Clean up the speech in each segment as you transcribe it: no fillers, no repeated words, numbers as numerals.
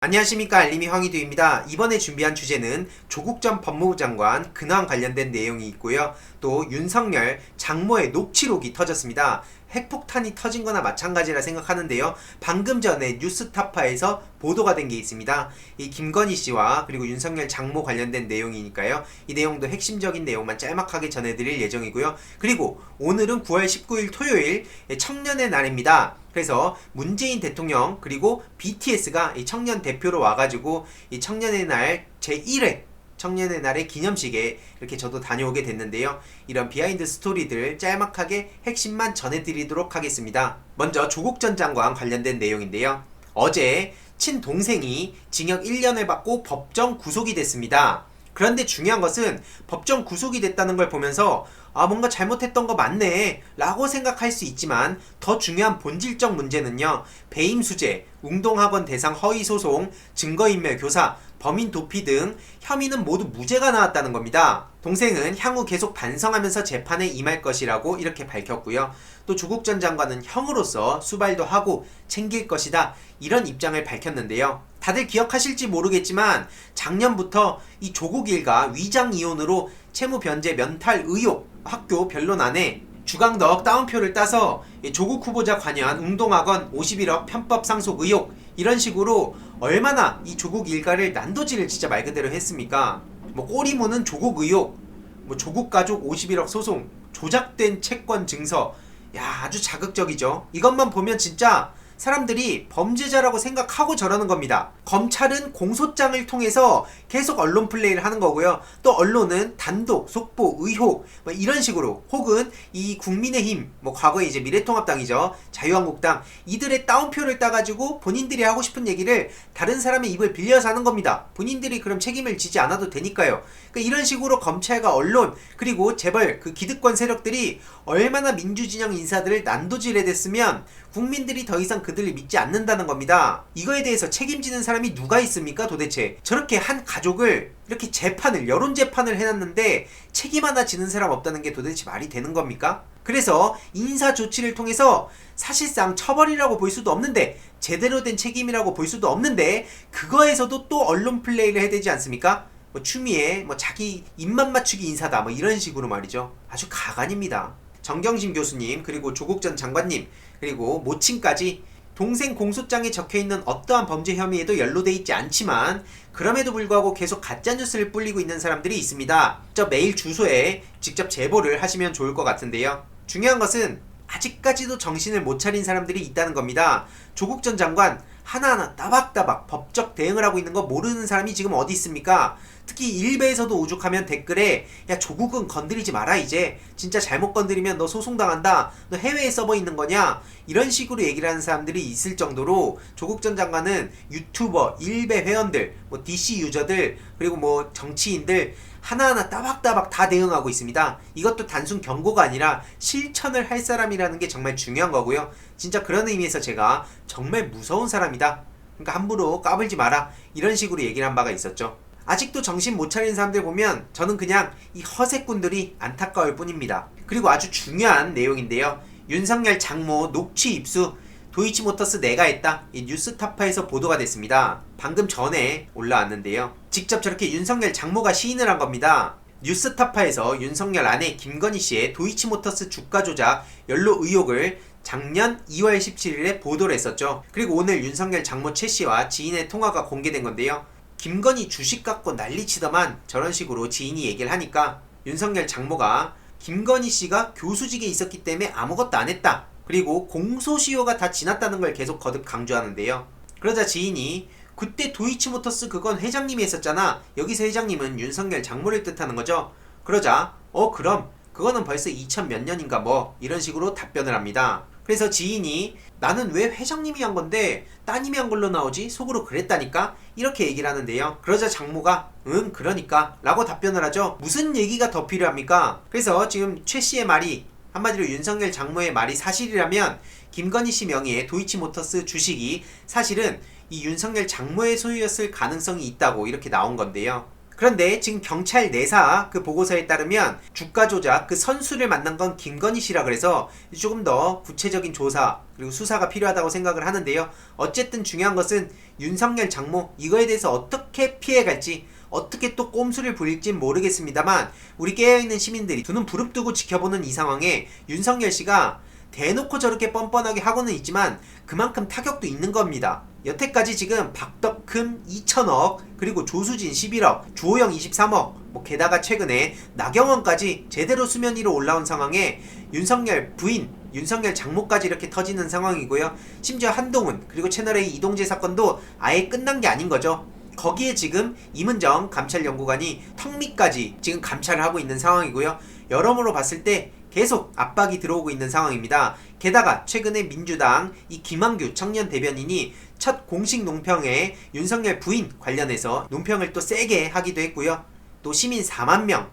안녕하십니까, 알림이 황희두입니다. 이번에 준비한 주제는 조국 전 법무부 장관 근황 관련된 내용이 있고요. 또 윤석열 장모의 녹취록이 터졌습니다. 핵폭탄이 터진 거나 마찬가지라 생각하는데요. 방금 전에 뉴스타파에서 보도가 된 게 있습니다. 이 김건희 씨와 그리고 윤석열 장모 관련된 내용이니까요. 이 내용도 핵심적인 내용만 짤막하게 전해드릴 예정이고요. 그리고 오늘은 9월 19일 토요일 청년의 날입니다. 그래서 문재인 대통령 그리고 BTS가 이 청년 대표로 와가지고 이 청년의 날 제1회 청년의 날의 기념식에 이렇게 저도 다녀오게 됐는데요. 이런 비하인드 스토리들 짤막하게 핵심만 전해드리도록 하겠습니다. 먼저 조국 전 장관 관련된 내용인데요. 어제 친동생이 징역 1년을 받고 법정 구속이 됐습니다. 그런데 중요한 것은 법정 구속이 됐다는 걸 보면서 뭔가 잘못했던 거 맞네 라고 생각할 수 있지만 더 중요한 본질적 문제는요. 배임수재, 웅동학원 대상 허위소송, 증거인멸 교사, 범인 도피 등 혐의는 모두 무죄가 나왔다는 겁니다. 동생은 향후 계속 반성하면서 재판에 임할 것이라고 이렇게 밝혔고요. 또 조국 전 장관은 형으로서 수발도 하고 챙길 것이다 이런 입장을 밝혔는데요. 다들 기억하실지 모르겠지만 작년부터 이 조국 일가 위장 이혼으로 채무 변제 면탈 의혹 학교 변론안에 주강덕 따옴표를 따서 조국 후보자 관여한 웅동학원 51억 편법 상속 의혹 이런 식으로 얼마나 이 조국 일가를 난도질을 진짜 말 그대로 했습니까? 꼬리무는 조국 의혹, 조국 가족 51억 소송, 조작된 채권 증서, 아주 자극적이죠. 이것만 보면 진짜 사람들이 범죄자라고 생각하고 저러는 겁니다. 검찰은 공소장을 통해서 계속 언론 플레이를 하는 거고요. 또 언론은 단독, 속보, 의혹 이런 식으로 혹은 이 국민의힘, 과거에 이제 미래통합당이죠. 자유한국당 이들의 따옴표를 따가지고 본인들이 하고 싶은 얘기를 다른 사람의 입을 빌려서 하는 겁니다. 본인들이 그럼 책임을 지지 않아도 되니까요. 그러니까 이런 식으로 검찰과 언론 그리고 재벌 그 기득권 세력들이 얼마나 민주진영 인사들을 난도질해 댔으면 국민들이 더 이상 그들을 믿지 않는다는 겁니다. 이거에 대해서 책임지는 사람이 누가 있습니까 도대체? 저렇게 한 가족을 이렇게 재판을 여론 재판을 해놨는데 책임 하나 지는 사람 없다는 게 도대체 말이 되는 겁니까? 그래서 인사 조치를 통해서 사실상 처벌이라고 볼 수도 없는데 제대로 된 책임이라고 볼 수도 없는데 그거에서도 또 언론 플레이를 해야 되지 않습니까? 추미애 자기 입맛 맞추기 인사다 이런 식으로 말이죠. 아주 가관입니다. 정경심 교수님 그리고 조국 전 장관님 그리고 모친까지 동생 공소장에 적혀있는 어떠한 범죄 혐의에도 연루돼 있지 않지만 그럼에도 불구하고 계속 가짜뉴스를 뿌리고 있는 사람들이 있습니다. 저 메일 주소에 직접 제보를 하시면 좋을 것 같은데요. 중요한 것은 아직까지도 정신을 못 차린 사람들이 있다는 겁니다. 조국 전 장관 하나하나 따박따박 법적 대응을 하고 있는 거 모르는 사람이 지금 어디 있습니까? 특히 일베에서도 오죽하면 댓글에 조국은 건드리지 마라 이제 진짜 잘못 건드리면 너 소송당한다 너 해외에 서버 있는 거냐 이런 식으로 얘기를 하는 사람들이 있을 정도로 조국 전 장관은 유튜버, 일베 회원들, DC 유저들 그리고 정치인들 하나하나 따박따박 다 대응하고 있습니다. 이것도 단순 경고가 아니라 실천을 할 사람이라는 게 정말 중요한 거고요. 진짜 그런 의미에서 제가 정말 무서운 사람이다. 그러니까 함부로 까불지 마라. 이런 식으로 얘기를 한 바가 있었죠. 아직도 정신 못 차리는 사람들 보면 저는 그냥 이 허세꾼들이 안타까울 뿐입니다. 그리고 아주 중요한 내용인데요. 윤석열 장모 녹취 입수 도이치모터스 내가 했다. 이 뉴스타파에서 보도가 됐습니다. 방금 전에 올라왔는데요. 직접 저렇게 윤석열 장모가 시인을 한 겁니다. 뉴스타파에서 윤석열 아내 김건희 씨의 도이치모터스 주가 조작 연루 의혹을 작년 2월 17일에 보도를 했었죠. 그리고 오늘 윤석열 장모 최 씨와 지인의 통화가 공개된 건데요. 김건희 주식 갖고 난리치더만 저런 식으로 지인이 얘기를 하니까 윤석열 장모가 김건희 씨가 교수직에 있었기 때문에 아무것도 안 했다. 그리고 공소시효가 다 지났다는 걸 계속 거듭 강조하는데요. 그러자 지인이 그때 도이치모터스 그건 회장님이 했었잖아. 여기서 회장님은 윤석열 장모를 뜻하는 거죠. 그러자 그럼 그거는 벌써 2000 몇 년인가 이런 식으로 답변을 합니다. 그래서 지인이 나는 왜 회장님이 한 건데 따님이 한 걸로 나오지? 속으로 그랬다니까? 이렇게 얘기를 하는데요. 그러자 장모가 응 그러니까 라고 답변을 하죠. 무슨 얘기가 더 필요합니까? 그래서 지금 최 씨의 말이 한마디로 윤석열 장모의 말이 사실이라면 김건희 씨 명의의 도이치모터스 주식이 사실은 이 윤석열 장모의 소유였을 가능성이 있다고 이렇게 나온 건데요. 그런데 지금 경찰 내사 그 보고서에 따르면 주가 조작 그 선수를 만난 건 김건희 씨라 그래서 조금 더 구체적인 조사 그리고 수사가 필요하다고 생각을 하는데요. 어쨌든 중요한 것은 윤석열 장모 이거에 대해서 어떻게 피해갈지 어떻게 또 꼼수를 부릴진 모르겠습니다만 우리 깨어있는 시민들이 두 눈 부릅뜨고 지켜보는 이 상황에 윤석열 씨가 대놓고 저렇게 뻔뻔하게 하고는 있지만 그만큼 타격도 있는 겁니다. 여태까지 지금 박덕흠 2천억 그리고 조수진 11억 주호영 23억 게다가 최근에 나경원까지 제대로 수면 위로 올라온 상황에 윤석열 부인 윤석열 장모까지 이렇게 터지는 상황이고요. 심지어 한동훈 그리고 채널A 이동재 사건도 아예 끝난 게 아닌 거죠. 거기에 지금 임은정 감찰연구관이 턱밑까지 지금 감찰을 하고 있는 상황이고요. 여러모로 봤을 때 계속 압박이 들어오고 있는 상황입니다. 게다가 최근에 민주당 이 김한규 청년 대변인이 첫 공식 논평에 윤석열 부인 관련해서 논평을 또 세게 하기도 했고요. 또 시민 4만 명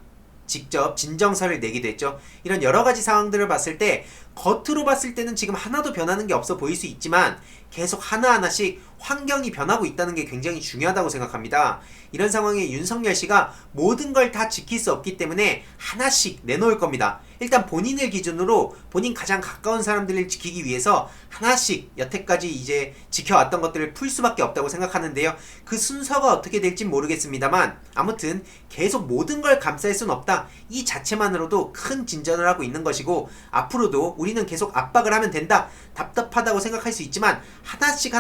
직접 진정서를 내기도 했죠. 이런 여러가지 상황들을 봤을 때 겉으로 봤을 때는 지금 하나도 변하는 게 없어 보일 수 있지만 계속 하나하나씩 환경이 변하고 있다는 게 굉장히 중요하다고 생각합니다. 이런 상황에 윤석열 씨가 모든 걸 다 지킬 수 없기 때문에 하나씩 내놓을 겁니다. 일단 본인을 기준으로 본인 가장 가까운 사람들을 지키기 위해서 하나씩 여태까지 이제 지켜왔던 것들을 풀 수밖에 없다고 생각하는데요. 그 순서가 어떻게 될진 모르겠습니다만 아무튼 계속 모든 걸 감쌀 순 없다. 이 자체만으로도 큰 진전을 하고 있는 것이고 앞으로도 우리는 계속 압박을 하면 된다. 답답하다고 생각할 수 있지만 하나씩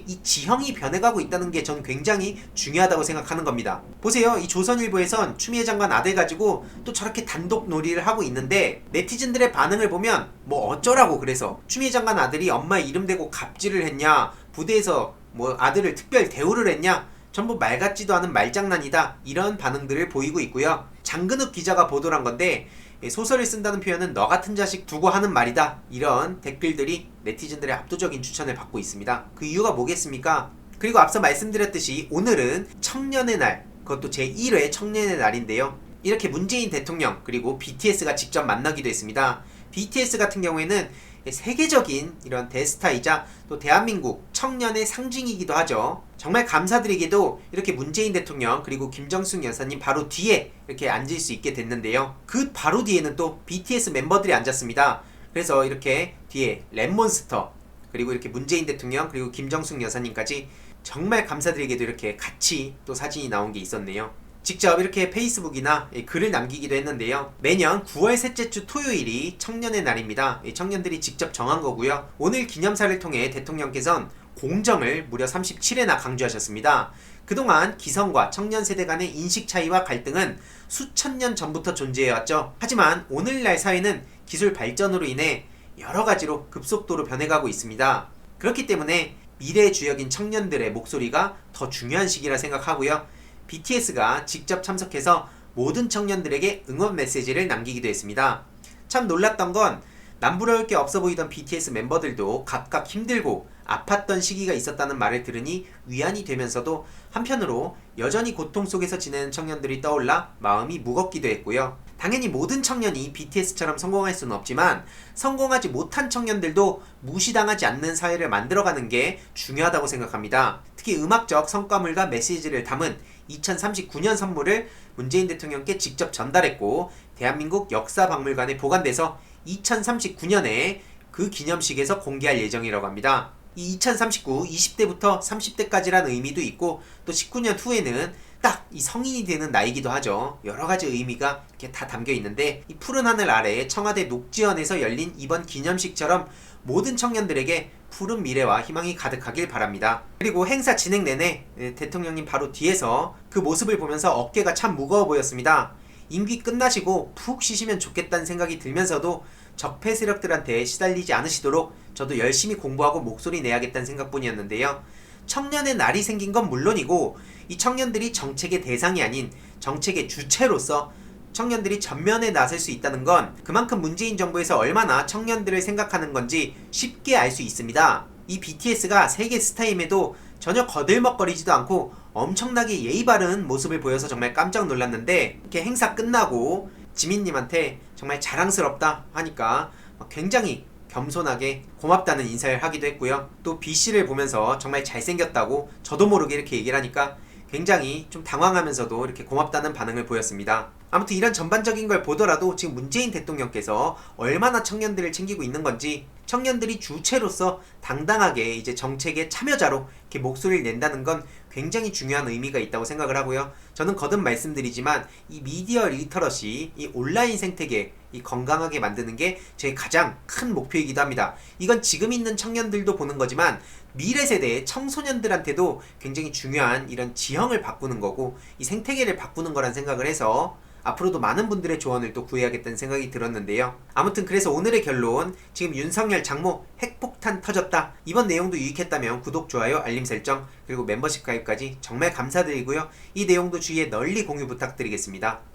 이 지형이 변해가고 있다는 게 전 굉장히 중요하다고 생각하는 겁니다. 보세요. 이 조선일보에선 추미애 장관 아들 가지고 또 저렇게 단독 놀이를 하고 있는데 네티즌들의 반응을 보면 뭐 어쩌라고 그래서 추미애 장관 아들이 엄마 이름 대고 갑질을 했냐 부대에서 뭐 아들을 특별 대우를 했냐 전부 말 같지도 않은 말장난이다 이런 반응들을 보이고 있고요. 장근욱 기자가 보도를 한 건데 소설을 쓴다는 표현은 너 같은 자식 두고 하는 말이다 이런 댓글들이 네티즌들의 압도적인 추천을 받고 있습니다. 그 이유가 뭐겠습니까? 그리고 앞서 말씀드렸듯이 오늘은 청년의 날 그것도 제1회 청년의 날인데요. 이렇게 문재인 대통령 그리고 BTS가 직접 만나기도 했습니다. BTS 같은 경우에는 세계적인 이런 대스타이자 또 대한민국 청년의 상징이기도 하죠. 정말 감사드리게도 이렇게 문재인 대통령 그리고 김정숙 여사님 바로 뒤에 이렇게 앉을 수 있게 됐는데요. 그 바로 뒤에는 또 BTS 멤버들이 앉았습니다. 그래서 이렇게 뒤에 랩몬스터 그리고 이렇게 문재인 대통령 그리고 김정숙 여사님까지 정말 감사드리게도 이렇게 같이 또 사진이 나온 게 있었네요. 직접 이렇게 페이스북이나 글을 남기기도 했는데요. 매년 9월 셋째 주 토요일이 청년의 날입니다. 청년들이 직접 정한 거고요. 오늘 기념사를 통해 대통령께서는 공정을 무려 37회나 강조하셨습니다. 그동안 기성과 청년 세대 간의 인식 차이와 갈등은 수천 년 전부터 존재해왔죠. 하지만 오늘날 사회는 기술 발전으로 인해 여러 가지로 급속도로 변해가고 있습니다. 그렇기 때문에 미래의 주역인 청년들의 목소리가 더 중요한 시기라 생각하고요. BTS가 직접 참석해서 모든 청년들에게 응원 메시지를 남기기도 했습니다. 참 놀랐던 건 남부러울 게 없어 보이던 BTS 멤버들도 각각 힘들고 아팠던 시기가 있었다는 말을 들으니 위안이 되면서도 한편으로 여전히 고통 속에서 지내는 청년들이 떠올라 마음이 무겁기도 했고요. 당연히 모든 청년이 BTS처럼 성공할 수는 없지만 성공하지 못한 청년들도 무시당하지 않는 사회를 만들어가는 게 중요하다고 생각합니다. 특히 음악적 성과물과 메시지를 담은 2039년 선물을 문재인 대통령께 직접 전달했고 대한민국 역사박물관에 보관돼서 2039년에 그 기념식에서 공개할 예정이라고 합니다. 이 2039, 20대부터 30대까지란 의미도 있고 또 19년 후에는 딱 이 성인이 되는 나이기도 하죠. 여러가지 의미가 이렇게 다 담겨 있는데 이 푸른 하늘 아래 청와대 녹지원에서 열린 이번 기념식처럼 모든 청년들에게 푸른 미래와 희망이 가득하길 바랍니다. 그리고 행사 진행 내내 대통령님 바로 뒤에서 그 모습을 보면서 어깨가 참 무거워 보였습니다. 임기 끝나시고 푹 쉬시면 좋겠다는 생각이 들면서도 적폐 세력들한테 시달리지 않으시도록 저도 열심히 공부하고 목소리 내야겠다는 생각뿐이었는데요. 청년의 날이 생긴 건 물론이고 이 청년들이 정책의 대상이 아닌 정책의 주체로서 청년들이 전면에 나설 수 있다는 건 그만큼 문재인 정부에서 얼마나 청년들을 생각하는 건지 쉽게 알 수 있습니다. 이 BTS가 세계 스타임에도 전혀 거들먹거리지도 않고 엄청나게 예의 바른 모습을 보여서 정말 깜짝 놀랐는데 이렇게 행사 끝나고 지민님한테 정말 자랑스럽다 하니까 굉장히 겸손하게 고맙다는 인사를 하기도 했고요. 또 B씨를 보면서 정말 잘생겼다고 저도 모르게 이렇게 얘기를 하니까 굉장히 좀 당황하면서도 이렇게 고맙다는 반응을 보였습니다. 아무튼 이런 전반적인 걸 보더라도 지금 문재인 대통령께서 얼마나 청년들을 챙기고 있는 건지, 청년들이 주체로서 당당하게 이제 정책의 참여자로 이렇게 목소리를 낸다는 건 굉장히 중요한 의미가 있다고 생각을 하고요. 저는 거듭 말씀드리지만 이 미디어 리터러시, 이 온라인 생태계 이 건강하게 만드는 게 제 가장 큰 목표이기도 합니다. 이건 지금 있는 청년들도 보는 거지만 미래 세대의 청소년들한테도 굉장히 중요한 이런 지형을 바꾸는 거고 이 생태계를 바꾸는 거란 생각을 해서 앞으로도 많은 분들의 조언을 또 구해야겠다는 생각이 들었는데요. 아무튼 그래서 오늘의 결론, 지금 윤석열 장모 핵폭탄 터졌다. 이번 내용도 유익했다면 구독, 좋아요, 알림 설정, 그리고 멤버십 가입까지 정말 감사드리고요. 이 내용도 주위에 널리 공유 부탁드리겠습니다.